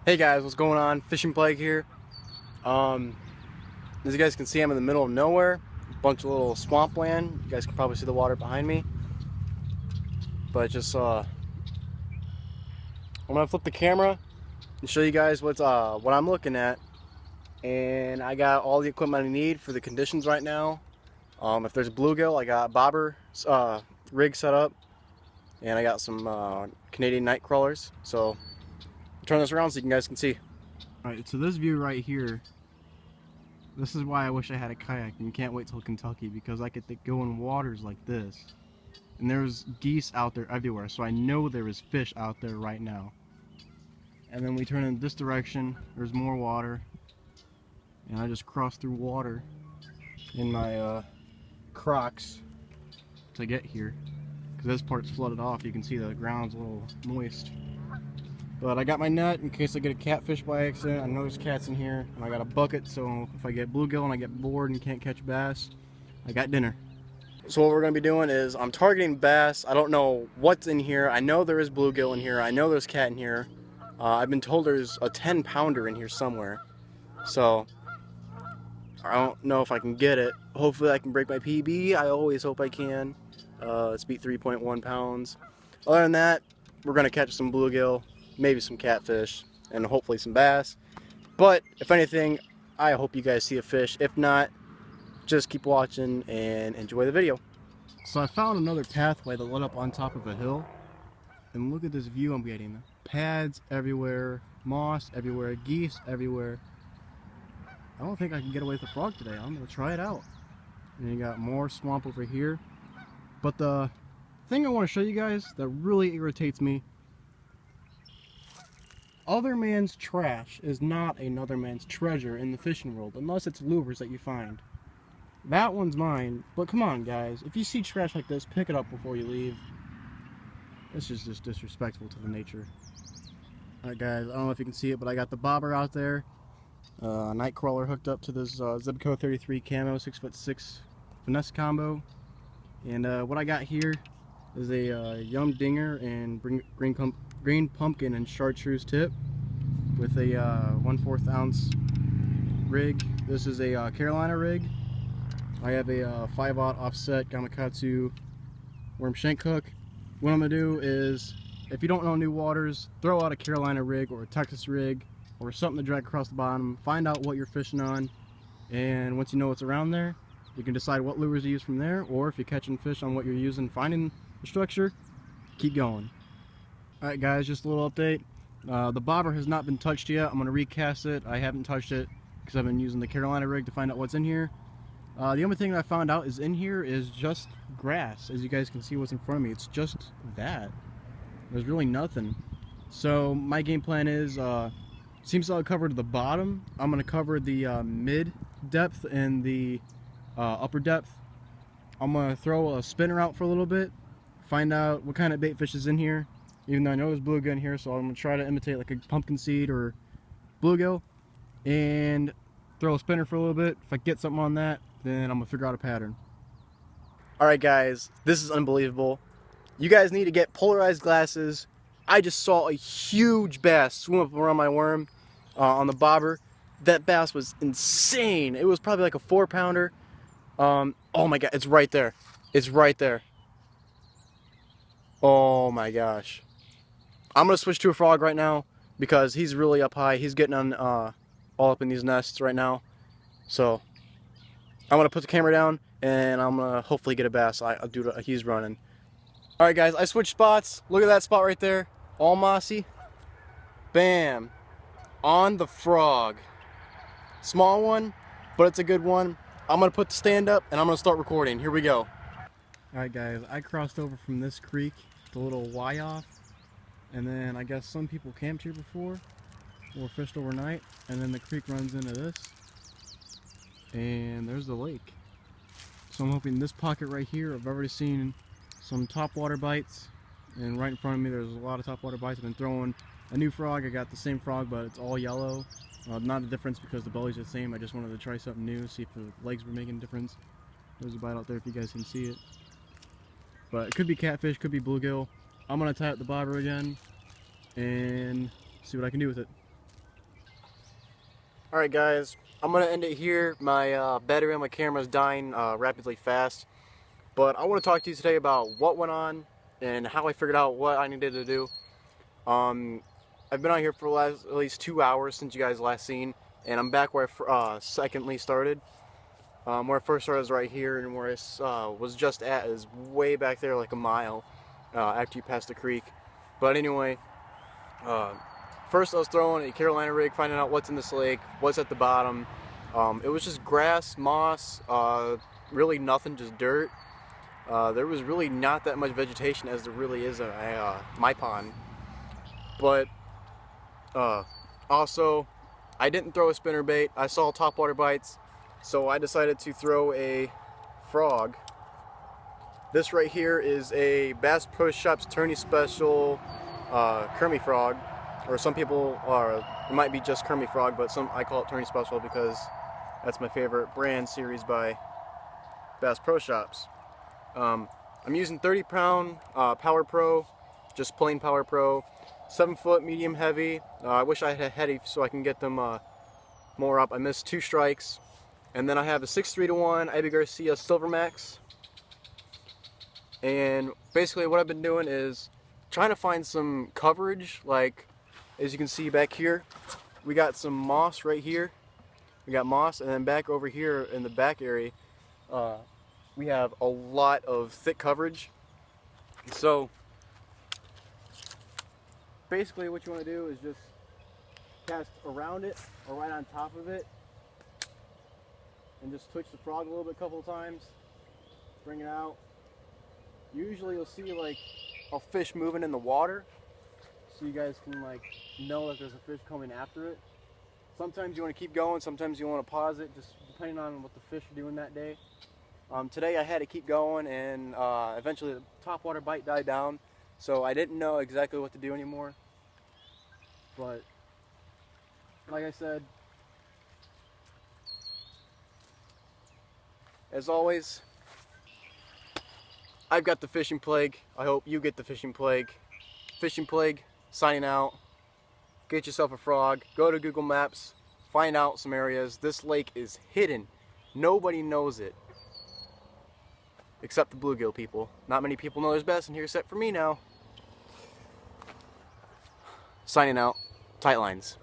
Hey guys, what's going on? Fishing Plague here. As you guys can see, I'm in the middle of nowhere. A bunch of little swampland. You guys can probably see the water behind me. But I'm gonna flip the camera and show you guys what I'm looking at. And I got all the equipment I need for the conditions right now. If there's bluegill, I got bobber rig set up, and I got some Canadian night crawlers. So I'll turn this around so you guys can see. Alright, so this view right here, this is why I wish I had a kayak and can't wait till Kentucky, because I could go in waters like this. And there's geese out there everywhere, so I know there is fish out there right now. And then we turn in this direction, there's more water. And I just cross through water in my Crocs to get here. Because this part's flooded off, you can see the ground's a little moist. But I got my net in case I get a catfish by accident. I know there's cats in here. And I got a bucket, so if I get bluegill and I get bored and can't catch bass, I got dinner. So what we're going to be doing is I'm targeting bass. I don't know what's in here. I know there is bluegill in here. I know there's cat in here. I've been told there's a 10-pounder in here somewhere. So I don't know if I can get it. Hopefully I can break my PB. I always hope I can. It's beat 3.1 pounds. Other than that, we're going to catch some bluegill, maybe some catfish, and hopefully some bass. But if anything, I hope you guys see a fish. If not, just keep watching and enjoy the video. So I found another pathway that led up on top of a hill, and look at this view I'm getting. Pads everywhere, moss everywhere, geese everywhere. I don't think I can get away with the frog today. I'm gonna try it out. And you got more swamp over here. But the thing I want to show you guys that really irritates me, other man's trash is not another man's treasure in the fishing world, unless it's lures that you find. That one's mine, but come on guys, if you see trash like this, pick it up before you leave. This is just disrespectful to the nature. Alright guys, I don't know if you can see it, but I got the bobber out there. Night crawler hooked up to this Zebco 33 camo 6'6" finesse combo. And what I got here is a Yum Dinger and green pumpkin and chartreuse tip with a 1/4 ounce rig. This is a Carolina rig. I have a 5/0 offset Gamakatsu worm shank hook. What I'm gonna do is, if you don't know new waters, throw out a Carolina rig or a Texas rig or something to drag across the bottom. Find out what you're fishing on, and once you know what's around there, you can decide what lures to use from there, or if you're catching fish on what you're using, finding the structure, keep going. Alright guys, just a little update. The bobber has not been touched yet. I'm going to recast it. I haven't touched it because I've been using the Carolina rig to find out what's in here. The only thing that I found out is in here is just grass. As you guys can see what's in front of me, it's just that. There's really nothing. So my game plan is, seems to have covered the bottom. I'm going to cover the mid depth and the upper depth. I'm going to throw a spinner out for a little bit, find out what kind of bait fish is in here, even though I know there's bluegill in here, so I'm going to try to imitate like a pumpkin seed or bluegill, and throw a spinner for a little bit. If I get something on that, then I'm going to figure out a pattern. Alright guys, this is unbelievable. You guys need to get polarized glasses. I just saw a huge bass swim up around my worm on the bobber. That bass was insane. It was probably like a 4-pounder. Oh my god, it's right there. It's right there. Oh my gosh. I'm gonna switch to a frog right now because he's really up high. He's getting on all up in these nests right now. So I'm gonna put the camera down and I'm gonna hopefully get a bass. I'll do it. He's running. Alright guys, I switched spots. Look at that spot right there. All mossy. Bam. On the frog. Small one, but it's a good one. I'm going to put the stand up and I'm going to start recording. Here we go. Alright guys, I crossed over from this creek, the little Y off, and then I guess some people camped here before or fished overnight, and then the creek runs into this, and there's the lake. So I'm hoping this pocket right here, I've already seen some topwater bites, and right in front of me there's a lot of topwater bites. I've been throwing a new frog. I got the same frog, but it's all yellow. Not a difference because the bellies are the same. I just wanted to try something new, see if the legs were making a difference. There's a bite out there if you guys can see it. But it could be catfish, could be bluegill. I'm going to tie up the bobber again and see what I can do with it. Alright guys, I'm going to end it here. My battery on my camera is dying rapidly fast. But I want to talk to you today about what went on and how I figured out what I needed to do. I've been out here for at least 2 hours since you guys last seen, and I'm back where I secondly started. Where I first started is right here, and where I was just at is way back there, like a mile after you pass the creek. But anyway, first I was throwing a Carolina rig, finding out what's in this lake, what's at the bottom. It was just grass, moss, really nothing, just dirt. There was really not that much vegetation as there really is at my pond. But also, I didn't throw a spinnerbait. I saw topwater bites, so I decided to throw a frog. This right here is a Bass Pro Shops Tourney Special Kermie frog, or some people it might be just Kermie frog, but I call it Tourney Special because that's my favorite brand series by Bass Pro Shops. I'm using 30-pound Power Pro, just plain Power Pro, 7-foot medium heavy. I wish I had heavy so I can get them more up. I missed 2 strikes. And then I have a 6-3-1 Ibe Garcia Silver Max. And basically what I've been doing is trying to find some coverage. Like, as you can see back here, we got some moss right here. We got moss, and then back over here in the back area, we have a lot of thick coverage. So basically what you want to do is just cast around it or right on top of it and just twitch the frog a little bit, a couple of times, bring it out. Usually you'll see like a fish moving in the water, so you guys can like know that there's a fish coming after it. Sometimes you want to keep going, sometimes you want to pause it, just depending on what the fish are doing that day. Today I had to keep going, and eventually the topwater bite died down, so I didn't know exactly what to do anymore. But like I said, as always, I've got the fishing plague. I hope you get the fishing plague. Fishing plague, signing out. Get yourself a frog. Go to Google Maps. Find out some areas. This lake is hidden. Nobody knows it, except the bluegill people. Not many people know there's bass in here except for me now. Signing out. Tight lines.